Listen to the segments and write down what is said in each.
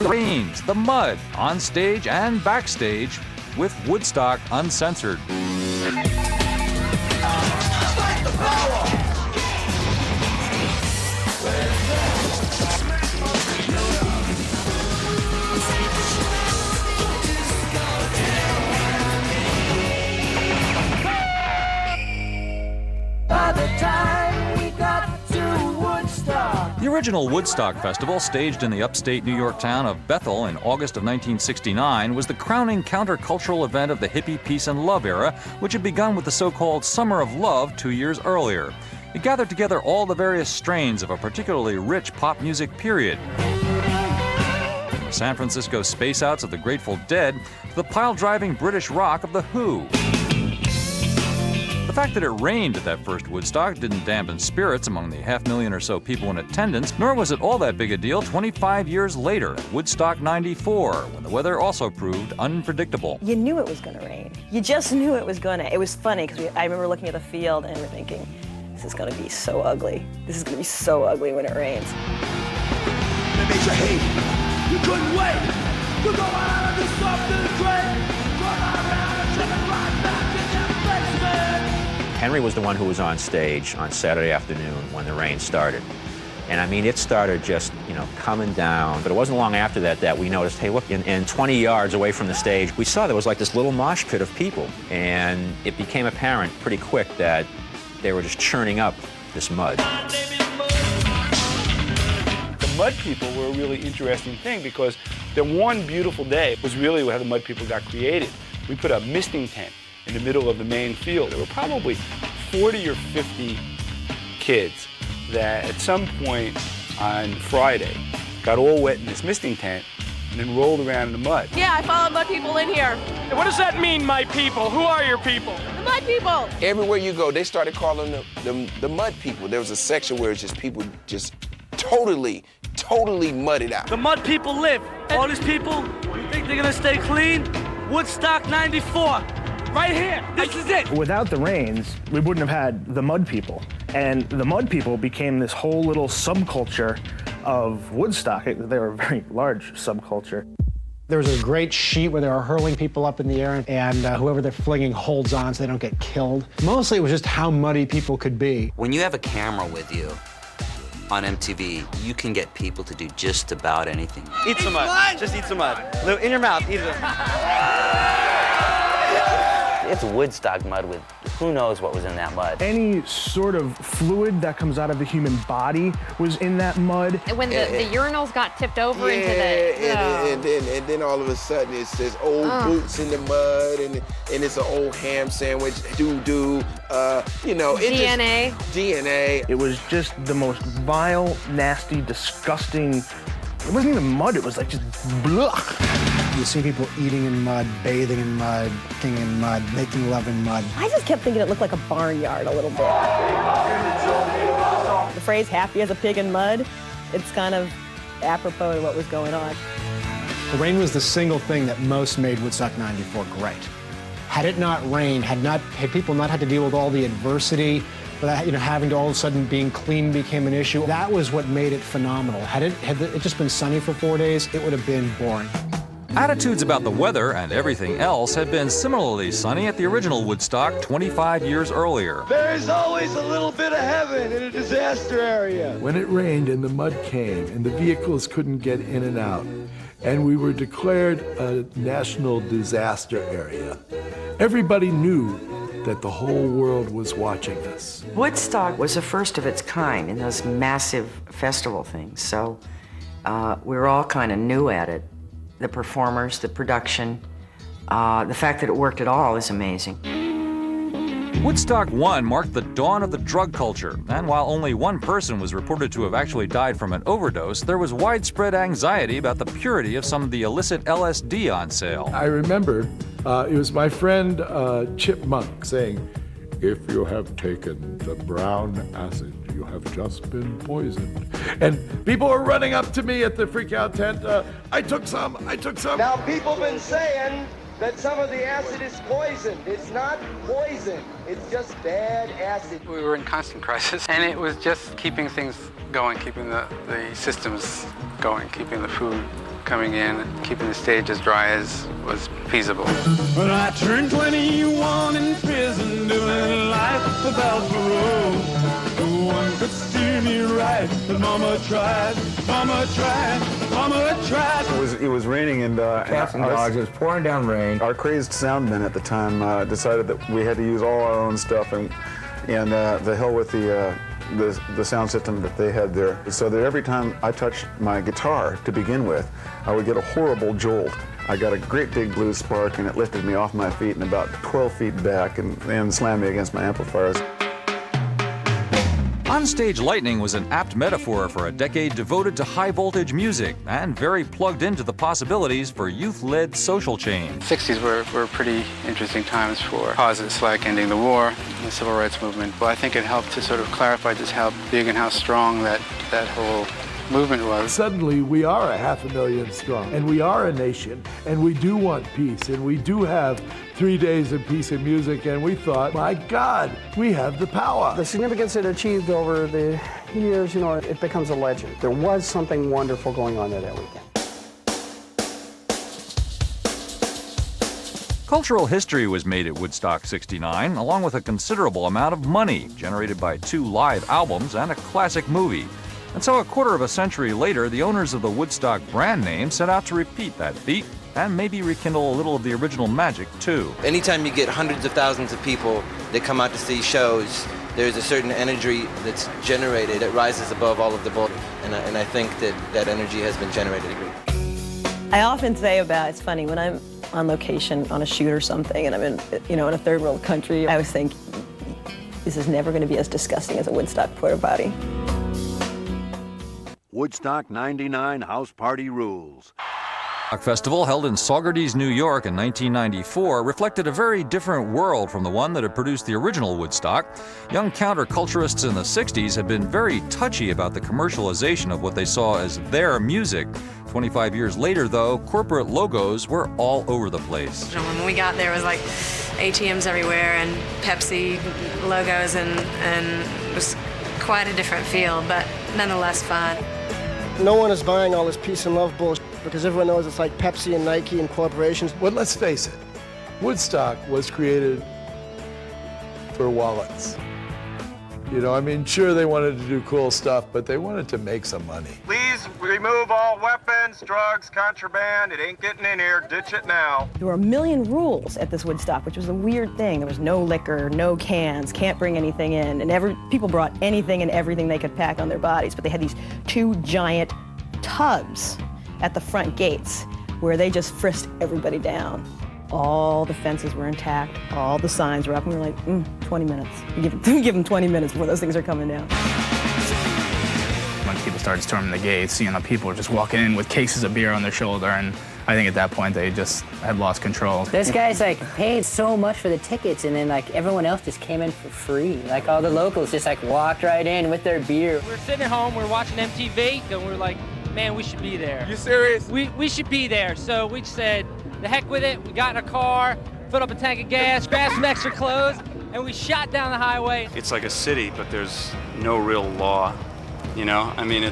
The rains, the mud, on stage and backstage with Woodstock Uncensored. By the time we got to Woodstock. The original Woodstock Festival, staged in the upstate New York town of Bethel in August of 1969, was the crowning countercultural event of the hippie peace and love era, which had begun with the so-called Summer of Love 2 years earlier. It gathered together all the various strains of a particularly rich pop music period. From the San Francisco space outs of the Grateful Dead to the pile-driving British rock of The Who. The fact that it rained at that first Woodstock didn't dampen spirits among the 500,000 or so people in attendance, nor was it all that big a deal 25 years later at Woodstock 94, when the weather also proved unpredictable. You knew it was going to rain. You just knew it was going to. It was funny because I remember looking at the field and we're thinking, this is going to be so ugly. This is going to be so ugly when it rains. That made you hate. You couldn't wait. You go out and stop the train. Run around and take it right back in your basement. Henry was the one who was on stage on Saturday afternoon when the rain started. And I mean, it started just, coming down. But it wasn't long after that we noticed, hey, look, and 20 yards away from the stage, we saw there was like this little mosh pit of people. And it became apparent pretty quick that they were just churning up this mud. The mud people were a really interesting thing because the one beautiful day was really how the mud people got created. We put a misting tent in the middle of the main field. There were probably 40 or 50 kids that at some point on Friday got all wet in this misting tent and then rolled around in the mud. Yeah, I followed mud people in here. What does that mean, my people? Who are your people? The mud people. Everywhere you go, they started calling them the mud people. There was a section where it's just people just totally mudded out. The mud people live. All these people, you think they're gonna stay clean? Woodstock 94. Right here. This is it. Without the rains, we wouldn't have had the mud people. And the mud people became this whole little subculture of Woodstock. They were a very large subculture. There was a great sheet where they were hurling people up in the air, and whoever they're flinging holds on so they don't get killed. Mostly it was just how muddy people could be. When you have a camera with you on MTV, you can get people to do just about anything. Eat some mud. Just eat some mud. In your mouth, eat it. It's Woodstock mud with who knows what was in that mud. Any sort of fluid that comes out of the human body was in that mud. When the urinals got tipped over into the... And then all of a sudden it says old boots in the mud, and it's an old ham sandwich, doo-doo, DNA. DNA. It was just the most vile, nasty, disgusting... It wasn't even mud, it was like just blah. You see people eating in mud, bathing in mud, cooking in mud, making love in mud. I just kept thinking it looked like a barnyard a little bit. The phrase happy as a pig in mud, it's kind of apropos to what was going on. The rain was the single thing that most made Woodstock 94 great. Had it not rained, had people not had to deal with all the adversity, having to all of a sudden being clean became an issue, that was what made it phenomenal. Had it just been sunny for 4 days, it would have been boring. Attitudes about the weather and everything else had been similarly sunny at the original Woodstock 25 years earlier. There is always a little bit of heaven in a disaster area. When it rained and the mud came and the vehicles couldn't get in and out, and we were declared a national disaster area, everybody knew that the whole world was watching us. Woodstock was the first of its kind in those massive festival things, so we were all kind of new at it. The performers, the production, the fact that it worked at all is amazing. Woodstock 1 marked the dawn of the drug culture, and while only one person was reported to have actually died from an overdose, there was widespread anxiety about the purity of some of the illicit LSD on sale. I remember it was my friend Chip Monk saying, "If you have taken the brown acid, you have just been poisoned." And people were running up to me at the freak out tent, I took some. Now people have been saying that some of the acid is poisoned. It's not poison, it's just bad acid. We were in constant crisis, and it was just keeping things going, keeping the systems going, keeping the food coming in, keeping the stage as dry as was feasible. When I turned 21 in prison, doing life without parole, no one could steer me right, but Mama tried, Mama tried, Mama tried. It was raining and Cats and dogs, it was pouring down rain. Our crazed sound men at the time decided that we had to use all our own stuff and the hell with the sound system that they had there. So that every time I touched my guitar to begin with, I would get a horrible jolt. I got a great big blue spark and it lifted me off my feet and about 12 feet back and slammed me against my amplifiers. Onstage lightning was an apt metaphor for a decade devoted to high-voltage music and very plugged into the possibilities for youth-led social change. The 60s were pretty interesting times for causes like ending the war, the civil rights movement. Well, I think it helped to sort of clarify just how big and how strong that whole movement was. Suddenly, we are 500,000 strong, and we are a nation, and we do want peace, and we do have 3 days of peace and music, and we thought, my God, we have the power. The significance it achieved over the years, you know, it becomes a legend. There was something wonderful going on there that weekend. Cultural history was made at Woodstock 69, along with a considerable amount of money generated by 2 live albums and a classic movie. And so a quarter of a century later, the owners of the Woodstock brand name set out to repeat that feat and maybe rekindle a little of the original magic, too. Anytime you get hundreds of thousands of people that come out to see shows, there's a certain energy that's generated that rises above all of the borders. And I think that energy has been generated. I often say it's funny, when I'm on location on a shoot or something and I'm in a third world country, I always think, this is never going to be as disgusting as a Woodstock porta potty. Woodstock 99 House Party Rules. Rock Festival, held in Saugerties, New York in 1994, reflected a very different world from the one that had produced the original Woodstock. Young counterculturists in the 60s had been very touchy about the commercialization of what they saw as their music. 25 years later, though, corporate logos were all over the place. When we got there, it was like ATMs everywhere and Pepsi logos, and it was quite a different feel, but nonetheless fun. No one is buying all this peace and love bullshit because everyone knows it's like Pepsi and Nike and corporations. Well, let's face it, Woodstock was created for wallets. You know, I mean, sure, they wanted to do cool stuff, but they wanted to make some money. Please remove all weapons, drugs, contraband. It ain't getting in here. Ditch it now. There were a million rules at this Woodstock, which was a weird thing. There was no liquor, no cans, can't bring anything in, and people brought anything and everything they could pack on their bodies, but they had these 2 giant tubs at the front gates where they just frisked everybody down. All the fences were intact, all the signs were up, and we were like, 20 minutes. You give them 20 minutes before those things are coming down. When people started storming the gates, people were just walking in with cases of beer on their shoulder, and I think at that point they just had lost control. Those guys paid so much for the tickets, and then everyone else just came in for free. All the locals just walked right in with their beer. We were sitting at home, we were watching MTV, and we were like, man, we should be there. You serious? We should be there. So we said, the heck with it. We got in a car, filled up a tank of gas, grabbed some extra clothes, and we shot down the highway. It's like a city, but there's no real law, I mean,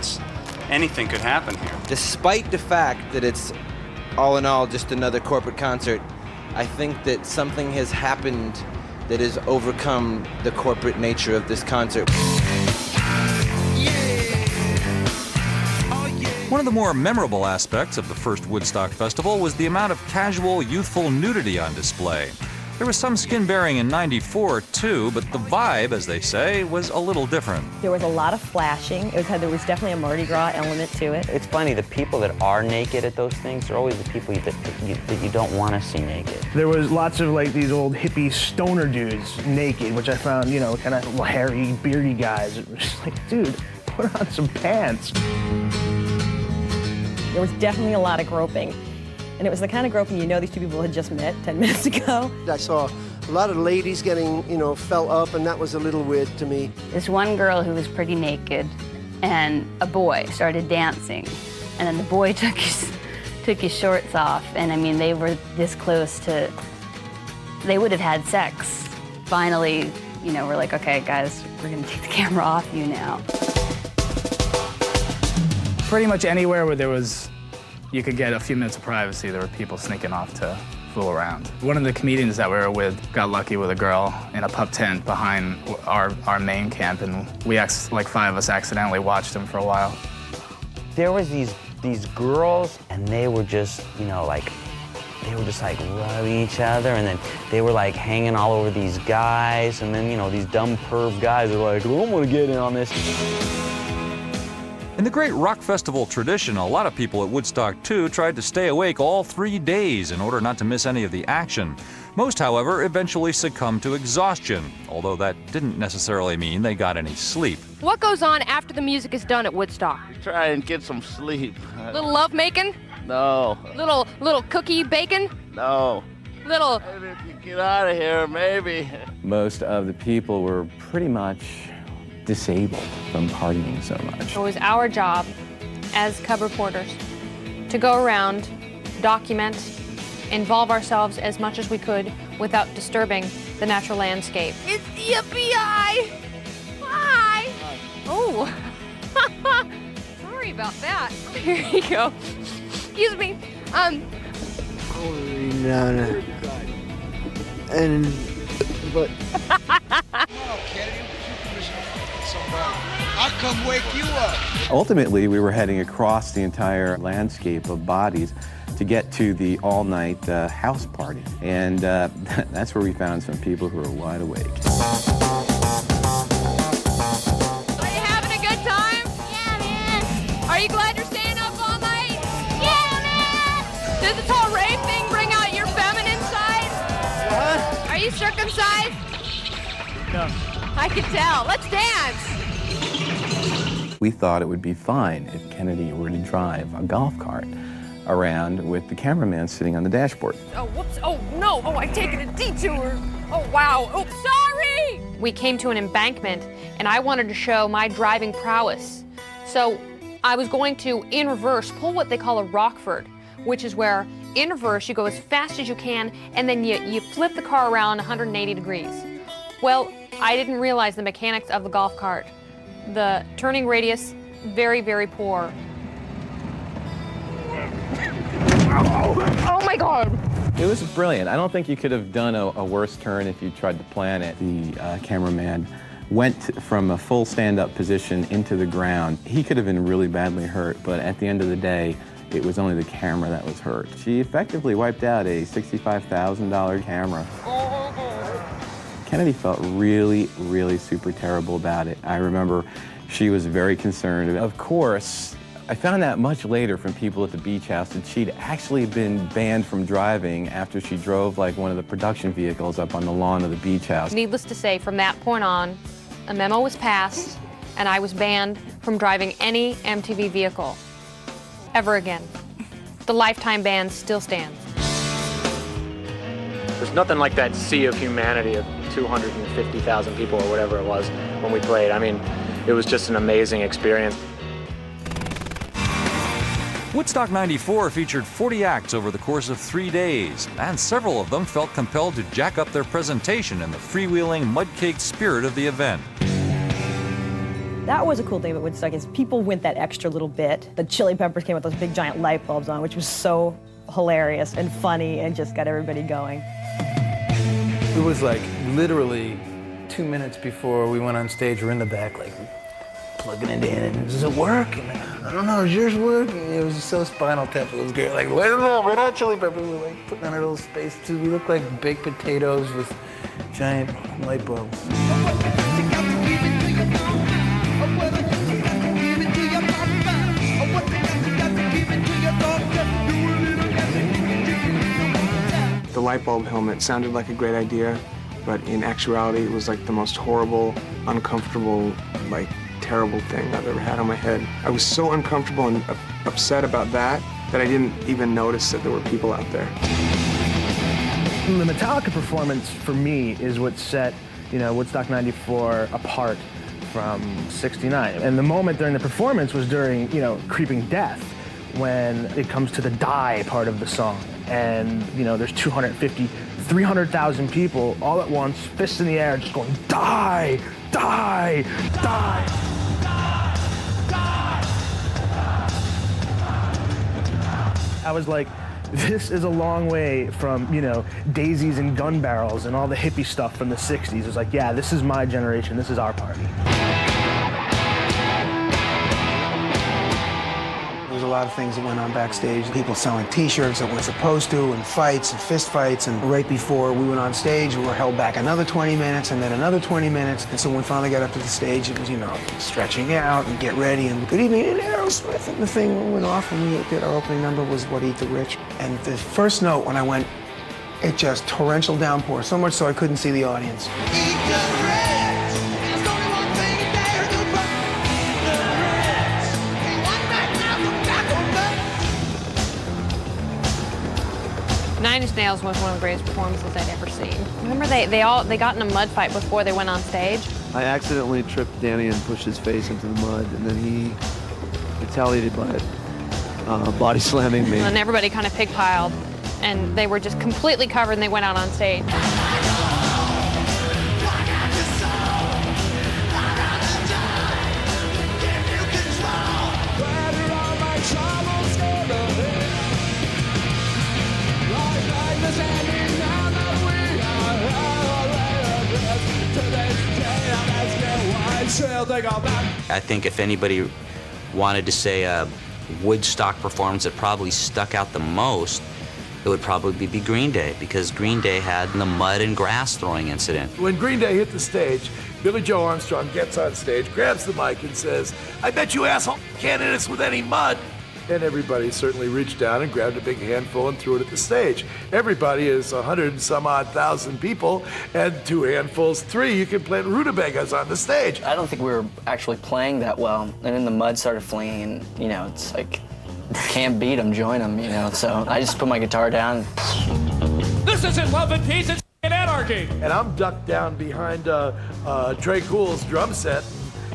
anything could happen here. Despite the fact that it's all in all just another corporate concert, I think that something has happened that has overcome the corporate nature of this concert. One of the more memorable aspects of the first Woodstock Festival was the amount of casual, youthful nudity on display. There was some skin-bearing in '94, too, but the vibe, as they say, was a little different. There was a lot of flashing. There was definitely a Mardi Gras element to it. It's funny, the people that are naked at those things are always the people that you don't want to see naked. There was lots of these old hippie stoner dudes naked, which I found, kind of hairy, beardy guys. It was just dude, put on some pants. There was definitely a lot of groping. And it was the kind of groping these 2 people had just met 10 minutes ago. I saw a lot of ladies getting, fell up, and that was a little weird to me. This one girl who was pretty naked, and a boy started dancing. And then the boy took his shorts off, and I mean, they were this close to, they would have had sex. Finally, we're like, okay, guys, we're gonna take the camera off you now. Pretty much anywhere where there was you could get a few minutes of privacy. There were people sneaking off to fool around. One of the comedians that we were with got lucky with a girl in a pup tent behind our main camp, and like 5 of us accidentally watched him for a while. There was these girls, and they were just, you know, like, they were just like rubbing each other, and then they were like hanging all over these guys, and then, you know, these dumb perv guys are like, well, I'm gonna get in on this. In the great rock festival tradition, a lot of people at Woodstock 2 tried to stay awake all 3 days in order not to miss any of the action. Most, however, eventually succumbed to exhaustion, although that didn't necessarily mean they got any sleep. What goes on after the music is done at Woodstock? Try and get some sleep. Little love making? No. Little cookie baking? No. Little. Maybe if you get out of here, maybe. Most of the people were pretty much disabled from partying so much. It was our job as cub reporters to go around, document, involve ourselves as much as we could without disturbing the natural landscape. It's the FBI! Hi! Oh, sorry about that. Here you go. Excuse me. But I'll come wake you up. Ultimately, we were heading across the entire landscape of bodies to get to the all-night house party. And that's where we found some people who were wide awake. Are you having a good time? Yeah, man. Are you glad you're staying up all night? Yeah, man. Does this whole rave thing bring out your feminine side? What? Are you circumcised? No. I can tell. Let's dance. We thought it would be fine if Kennedy were to drive a golf cart around with the cameraman sitting on the dashboard. Oh, whoops. Oh, no. Oh, I've taken a detour. Oh, wow. Oh, sorry. We came to an embankment, and I wanted to show my driving prowess. So I was going to, in reverse, pull what they call a Rockford, which is where, in reverse, you go as fast as you can, and then you flip the car around 180 degrees. Well, I didn't realize the mechanics of the golf cart. The turning radius, very, very poor. Oh my God! It was brilliant. I don't think you could have done a worse turn if you tried to plan it. The cameraman went from a full stand-up position into the ground. He could have been really badly hurt, but at the end of the day, it was only the camera that was hurt. She effectively wiped out a $65,000 camera. Kennedy felt really, really super terrible about it. I remember she was very concerned. Of course, I found out much later from people at the beach house that she'd actually been banned from driving after she drove like one of the production vehicles up on the lawn of the beach house. Needless to say, from that point on, a memo was passed and I was banned from driving any MTV vehicle ever again. The lifetime ban still stands. There's nothing like that sea of humanity of 250,000 people or whatever it was when we played. I mean, it was just an amazing experience. Woodstock 94 featured 40 acts over the course of 3 days, and several of them felt compelled to jack up their presentation in the freewheeling, mud-caked spirit of the event. That was a cool thing about Woodstock is people went that extra little bit. The Chili Peppers came with those big giant light bulbs on, which was so hilarious and funny and just got everybody going. It was like literally 2 minutes before we went on stage, we're in the back like plugging it in and does it work? And I don't know, is yours working? It was so Spinal Tap, it was great. Like, wait a minute, we're not Chili Peppers, we're like putting on our little space too. We look like baked potatoes with giant light bulbs. The light bulb helmet sounded like a great idea, but in actuality, it was like the most horrible, uncomfortable, like terrible thing I've ever had on my head. I was so uncomfortable and upset about that I didn't even notice that there were people out there. The Metallica performance for me is what set, Woodstock 94 apart from 69. And the moment during the performance was during, Creeping Death, when it comes to the die part of the song. And, there's 250, 300,000 people all at once, fists in the air, just going, die, die, die. I was like, this is a long way from, you know, daisies and gun barrels and all the hippie stuff from the 60s. It was like, yeah, this is my generation, this is our party. There's a lot of things that went on backstage. People selling t-shirts that weren't supposed to, and fights and fist fights. And right before we went on stage, we were held back another 20 minutes and then another 20 minutes. And so when we finally got up to the stage, it was, you know, stretching out and get ready and good evening and Aerosmith. And the thing went off when we did our opening number was What Eat the Rich. And the first note when I went, it just torrential downpour, so much so I couldn't see the audience. Nine Inch Nails was one of the greatest performances I'd ever seen. Remember they got in a mud fight before they went on stage? I accidentally tripped Danny and pushed his face into the mud, and then he retaliated by body slamming me. And everybody kind of pig-piled, and they were just completely covered, and they went out on stage. I think if anybody wanted to say a Woodstock performance that probably stuck out the most, it would probably be Green Day, because Green Day had the mud and grass throwing incident. When Green Day hit the stage, Billy Joe Armstrong gets on stage, grabs the mic and says, "I bet you asshole can't hit us with any mud." And everybody certainly reached down and grabbed a big handful and threw it at the stage. Everybody is 100 and some odd thousand people, and 2 handfuls, 3, you can plant rutabagas on the stage. I don't think we were actually playing that well, and then the mud started flinging, and, you know, it's like, can't beat them, join them, you know, so I just put my guitar down. This isn't Love and Peace, it's anarchy! And I'm ducked down behind Trey Cool's drum set.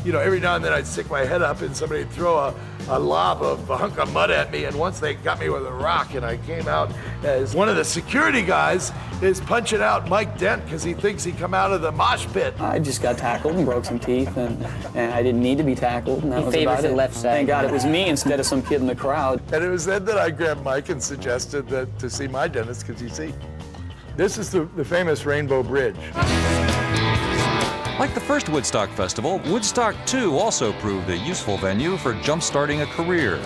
You know, every now and then I'd stick my head up and somebody'd throw a lob of a hunk of mud at me, and once they got me with a rock and I came out as one of the security guys is punching out Mike Dent because he thinks he come out of the mosh pit. I just got tackled and broke some teeth, and I didn't need to be tackled, and that was about it. Left side. Thank God it was me instead of some kid in the crowd. And it was then that I grabbed Mike and suggested that to see my dentist, because you see, this is the famous Rainbow Bridge. Like the first Woodstock Festival, Woodstock 2 also proved a useful venue for jump-starting a career.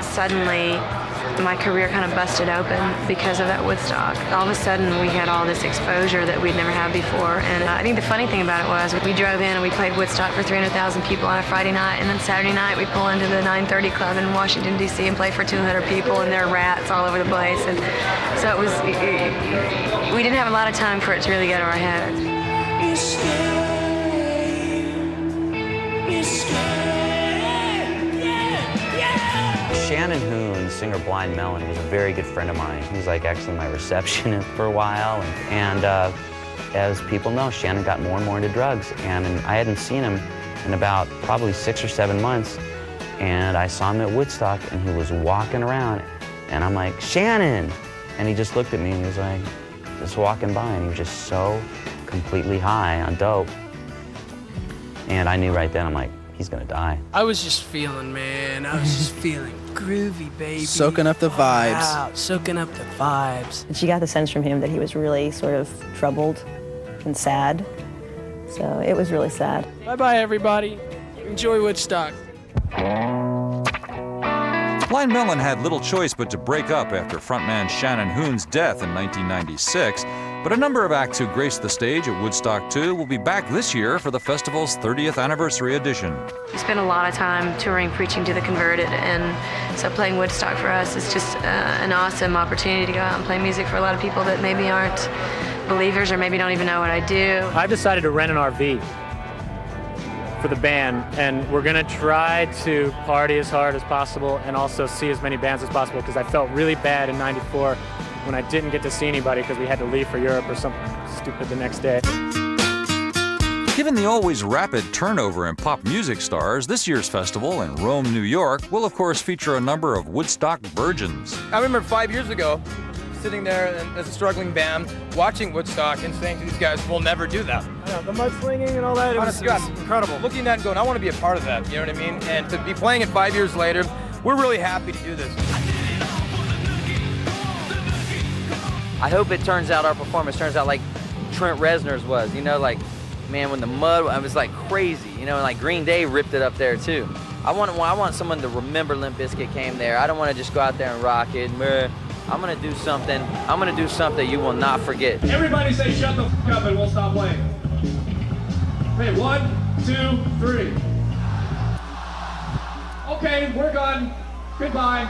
Suddenly, my career kind of busted open because of that Woodstock. All of a sudden, we had all this exposure that we'd never had before. And I think the funny thing about it was we drove in and we played Woodstock for 300,000 people on a Friday night, and then Saturday night we pull into the 930 Club in Washington, D.C. and play for 200 people, and there are rats all over the place. And so it was, we didn't have a lot of time for it to really get to our heads. Shannon Hoon, singer Blind Melon, was a very good friend of mine. He was like actually my receptionist for a while. And as people know, Shannon got more and more into drugs. And I hadn't seen him in about probably 6 or 7 months. And I saw him at Woodstock, and he was walking around. And I'm like, Shannon! And he just looked at me and he was like, just walking by. And he was just so completely high on dope. And I knew right then, I'm like, he's gonna die. I was just feeling, man. I was just feeling groovy, baby. Soaking up the vibes. Wow, soaking up the vibes. And she got the sense from him that he was really sort of troubled and sad. So it was really sad. Bye-bye, everybody. Enjoy Woodstock. Blind Melon had little choice but to break up after frontman Shannon Hoon's death in 1996. But a number of acts who graced the stage at Woodstock 2 will be back this year for the festival's 30th anniversary edition. We spent a lot of time touring, preaching to the converted, and so playing Woodstock for us is just an awesome opportunity to go out and play music for a lot of people that maybe aren't believers or maybe don't even know what I do. I've decided to rent an RV for the band, and we're gonna try to party as hard as possible and also see as many bands as possible, because I felt really bad in '94 when I didn't get to see anybody because we had to leave for Europe or something stupid the next day. Given the always rapid turnover in pop music stars, this year's festival in Rome, New York will of course feature a number of Woodstock virgins. I remember 5 years ago, sitting there as a struggling band, watching Woodstock and saying to these guys, we'll never do that. The mudslinging and all that, it was incredible. Looking at that and going, I want to be a part of that, you know what I mean? And to be playing it 5 years later, we're really happy to do this. I hope it turns out, our performance turns out like Trent Reznor's was, you know, like, man, when the mud, I was like crazy, you know, and like Green Day ripped it up there too. I want someone to remember Limp Bizkit came there. I don't want to just go out there and rock it. I'm gonna do something. I'm gonna do something you will not forget. Everybody say shut the f up and we'll stop playing. Okay, 1, 2, 3. Okay, we're done. Goodbye.